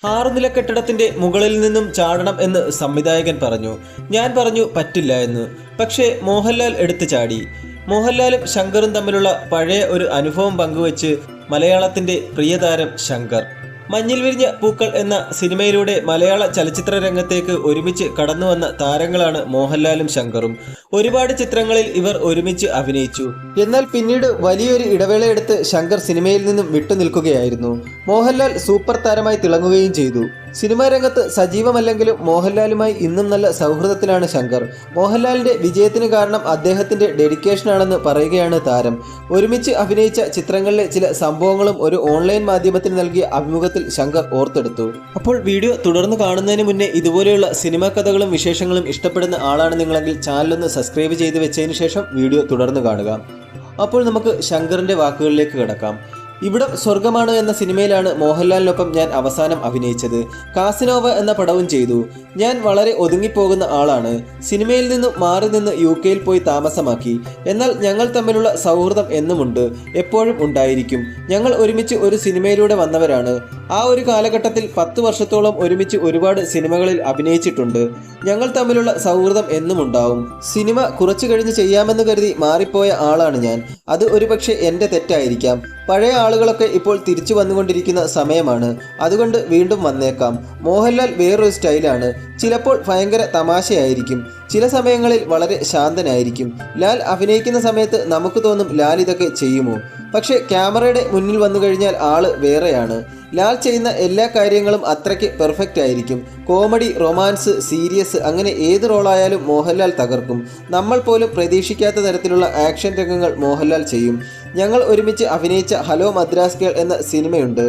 6 നില കെട്ടിടത്തിന്റെ മുകളിൽ നിന്നും ചാടണം എന്ന് സംവിധായകൻ പറഞ്ഞു. ഞാൻ പറഞ്ഞു പറ്റില്ല എന്ന്. പക്ഷേ മോഹൻലാൽ എടുത്തു ചാടി. മോഹൻലാലും ശങ്കറും തമ്മിലുള്ള പഴയ ഒരു അനുഭവം പങ്കുവച്ച് മലയാളത്തിന്റെ പ്രിയതാരം ശങ്കർ. മഞ്ഞിൽ വിരിഞ്ഞ പൂക്കൾ എന്ന സിനിമയിലൂടെ മലയാള ചലച്ചിത്ര രംഗത്തേക്ക് ഒരുമിച്ച് കടന്നുവന്ന താരങ്ങളാണ് മോഹൻലാലും ശങ്കറും. ഒരുപാട് ചിത്രങ്ങളിൽ ഇവർ ഒരുമിച്ച് അഭിനയിച്ചു. എന്നാൽ പിന്നീട് വലിയൊരു ഇടവേളയെടുത്ത് ശങ്കർ സിനിമയിൽ നിന്നും വിട്ടുനിൽക്കുകയായിരുന്നു. മോഹൻലാൽ സൂപ്പർ താരമായി തിളങ്ങുകയും ചെയ്തു. സിനിമാ രംഗത്ത് സജീവമല്ലെങ്കിലും മോഹൻലാലുമായി ഇന്നും നല്ല സൗഹൃദത്തിലാണ് ശങ്കർ. മോഹൻലാലിന്റെ വിജയത്തിന് കാരണം അദ്ദേഹത്തിന്റെ ഡെഡിക്കേഷനാണെന്ന് പറയുകയാണ് താരം. ഒരുമിച്ച് അഭിനയിച്ച ചിത്രങ്ങളിലെ ചില സംഭവങ്ങളും ഒരു ഓൺലൈൻ മാധ്യമത്തിന് നൽകിയ അഭിമുഖത്തിൽ ശങ്കർ ഓർത്തെടുത്തു. അപ്പോൾ വീഡിയോ തുടർന്ന് കാണുന്നതിന് മുന്നേ ഇതുപോലെയുള്ള സിനിമാ കഥകളും വിശേഷങ്ങളും ഇഷ്ടപ്പെടുന്ന ആളാണ് നിങ്ങളെങ്കിൽ ചാനലൊന്ന് സബ്സ്ക്രൈബ് ചെയ്ത് വെച്ചതിന് ശേഷം വീഡിയോ തുടർന്ന് കാണുക. അപ്പോൾ നമുക്ക് ശങ്കറിന്റെ വാക്കുകളിലേക്ക് കിടക്കാം. ഇവിടം സ്വർഗമാണ് എന്ന സിനിമയിലാണ് മോഹൻലാലിനൊപ്പം ഞാൻ അവസാനം അഭിനയിച്ചത്. കാസിനോവ എന്ന പടവും ചെയ്തു. ഞാൻ വളരെ ഒതുങ്ങിപ്പോകുന്ന ആളാണ്. സിനിമയിൽ നിന്നും മാറി നിന്ന് UK പോയി താമസമാക്കി. എന്നാൽ ഞങ്ങൾ തമ്മിലുള്ള സൗഹൃദം എന്നുമുണ്ട്, എപ്പോഴും ഉണ്ടായിരിക്കും. ഞങ്ങൾ ഒരുമിച്ച് ഒരു സിനിമയിലൂടെ വന്നവരാണ്. ആ ഒരു കാലഘട്ടത്തിൽ 10 വർഷത്തോളം ഒരുമിച്ച് ഒരുപാട് സിനിമകളിൽ അഭിനയിച്ചിട്ടുണ്ട്. ഞങ്ങൾ തമ്മിലുള്ള സൗഹൃദം എന്നും ഉണ്ടാവും. സിനിമ കുറച്ചു കഴിഞ്ഞ് ചെയ്യാമെന്ന് കരുതി മാറിപ്പോയ ആളാണ് ഞാൻ. അത് ഒരുപക്ഷെ എൻ്റെ തെറ്റായിരിക്കാം. പഴയ ആളുകളൊക്കെ ഇപ്പോൾ തിരിച്ചു വന്നുകൊണ്ടിരിക്കുന്ന സമയമാണ്. അതുകൊണ്ട് വീണ്ടും വന്നേക്കാം. മോഹൻലാൽ വേറൊരു സ്റ്റൈലാണ്. ചിലപ്പോൾ ഭയങ്കര തമാശയായിരിക്കും, ചില സമയങ്ങളിൽ വളരെ ശാന്തനായിരിക്കും. ലാൽ അഭിനയിക്കുന്ന സമയത്ത് നമുക്ക് തോന്നും ലാൽ ഇതൊക്കെ ചെയ്യുമോ? പക്ഷെ ക്യാമറയുടെ മുന്നിൽ വന്നു കഴിഞ്ഞാൽ ആള് വേറെയാണ്. ലാൽ ചെയ്യുന്ന എല്ലാ കാര്യങ്ങളും അത്രയ്ക്ക് പെർഫെക്റ്റ് ആയിരിക്കും. കോമഡി, റൊമാൻസ്, സീരിയസ്, അങ്ങനെ ഏത് റോളായാലും മോഹൻലാൽ തകർക്കും. നമ്മൾ പോലും പ്രതീക്ഷിക്കാത്ത തരത്തിലുള്ള ആക്ഷൻ രംഗങ്ങൾ മോഹൻലാൽ ചെയ്യും. ഞങ്ങൾ ഒരുമിച്ച് അഭിനയിച്ച ഹലോ മദ്രാസ് ഗേൾ എന്ന സിനിമയുണ്ട്.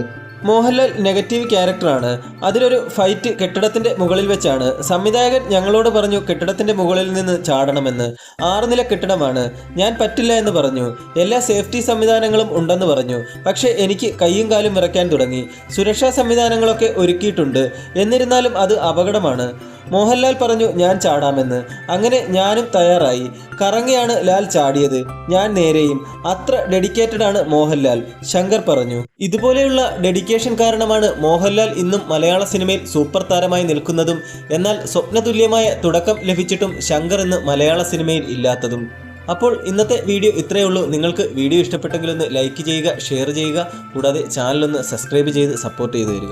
മോഹൻലാൽ നെഗറ്റീവ് ക്യാരക്ടറാണ്. അതിലൊരു ഫൈറ്റ് കെട്ടിടത്തിന്റെ മുകളിൽ വെച്ചാണ്. സംവിധായകൻ ഞങ്ങളോട് പറഞ്ഞു കെട്ടിടത്തിന്റെ മുകളിൽ നിന്ന് ചാടണമെന്ന്. 6 നില കെട്ടിടമാണ്. ഞാൻ പറ്റില്ല എന്ന് പറഞ്ഞു. എല്ലാ സേഫ്റ്റി സംവിധാനങ്ങളും ഉണ്ടെന്ന് പറഞ്ഞു. പക്ഷേ എനിക്ക് കൈയും കാലും വിറയ്ക്കാൻ തുടങ്ങി. സുരക്ഷാ സംവിധാനങ്ങളൊക്കെ ഒരുക്കിയിട്ടുണ്ട്. എന്നിരുന്നാലും അത് അപകടമാണ്. മോഹൻലാൽ പറഞ്ഞു ഞാൻ ചാടാമെന്ന്. അങ്ങനെ ഞാനും തയ്യാറായി. കറങ്ങിയാണ് ലാൽ ചാടിയത്, ഞാൻ നേരെയും. അത്ര ഡെഡിക്കേറ്റഡ് ആണ് മോഹൻലാൽ, ശങ്കർ പറഞ്ഞു. ഇതുപോലെയുള്ള ഡെഡിക്കേഷൻ കാരണമാണ് മോഹൻലാൽ ഇന്നും മലയാള സിനിമയിൽ സൂപ്പർ താരമായി നിൽക്കുന്നതും. എന്നാൽ സ്വപ്നതുല്യമായ തുടക്കം ലഭിച്ചിട്ടും ശങ്കർ ഇന്ന് മലയാള സിനിമയിൽ ഇല്ലാത്തതും. അപ്പോൾ ഇന്നത്തെ വീഡിയോ ഇത്രയേ ഉള്ളൂ. നിങ്ങൾക്ക് വീഡിയോ ഇഷ്ടപ്പെട്ടെങ്കിൽ ഒന്ന് ലൈക്ക് ചെയ്യുക, ഷെയർ ചെയ്യുക. കൂടാതെ ചാനലൊന്ന് സബ്സ്ക്രൈബ് ചെയ്ത് സപ്പോർട്ട് ചെയ്തു തരിക.